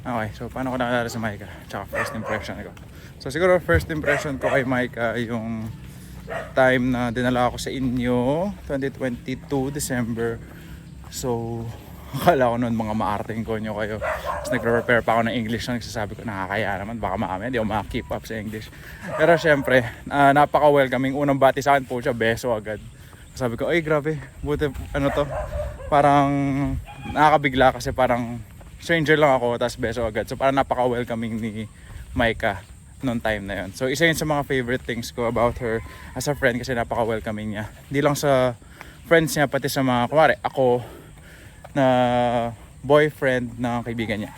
Okay, so paano ko nakilala si Micah? Tsaka first impression ko. So siguro first impression ko kay Micah yung time na dinala ako sa inyo, 2022 December. So akala ko noon mga maarting konyo kayo. Tapos nagre-prepare pa ako ng English na nagsasabi ko nakakaya naman, baka maamin, hindi ako maka-keep up sa English. Pero syempre, napaka-welcoming. Unang bati sa akin po siya, beso agad. Sabi ko, ay grabe, buti ano to. Parang nakakabigla kasi parang stranger lang ako, tapos beso agad. So parang napaka-welcoming ni Micah noong time na yun. So isa yun sa mga favorite things ko about her as a friend kasi napaka-welcoming niya. Hindi lang sa friends niya, pati sa mga, kumari, ako na boyfriend ng kaibigan niya.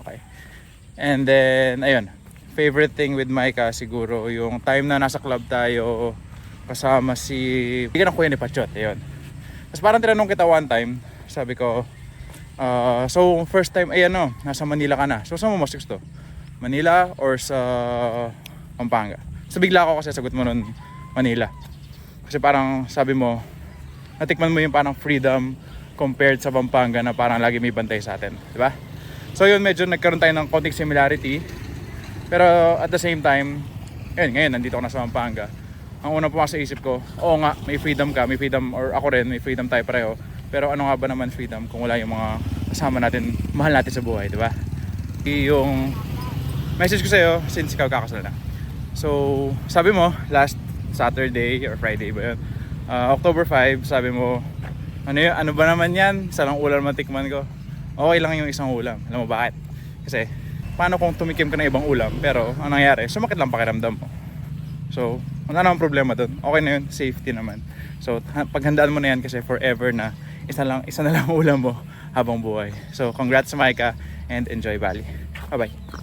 Okay. And then, ayun, favorite thing with Micah siguro yung time na nasa club tayo kasama si kaibigan ng kuya ni Pachot. Ayun. Tapos parang tinanong kita one time, sabi ko, so first time, ayan no, nasa Manila ka na. So saan mo mas gusto? Manila or sa Pampanga? So bigla ako kasi sagot mo nun Manila. Kasi parang sabi mo, natikman mo yung parang freedom compared sa Pampanga na parang lagi may bantay sa atin, di ba? So yun, medyo nagkaroon tayo ng konting similarity. Pero at the same time, ngayon nandito ako na sa Pampanga. Ang unang pumasok sa isip ko, oo nga, may freedom ka, may freedom, or ako rin, may freedom tayo pareho. Pero ano nga ba naman freedom kung wala yung mga kasama natin, mahal natin sa buhay, di ba? Yung message ko sa'yo, since ikaw kakasal na. So, sabi mo, last Saturday or Friday ba yun? October 5, sabi mo, ano ba naman yan? Sarang ulam matikman ko. Okay lang yung isang ulam. Alam mo bakit? Kasi, paano kung tumikim ka ng ibang ulam, pero ang nangyari, sumakit lang pakiramdam mo. So, wala namang problema doon. Okay na yun, safety naman. So, paghandaan mo na yan kasi forever na isa na lang ulam mo habang buhay. So, congrats Micah and enjoy Bali. Bye-bye.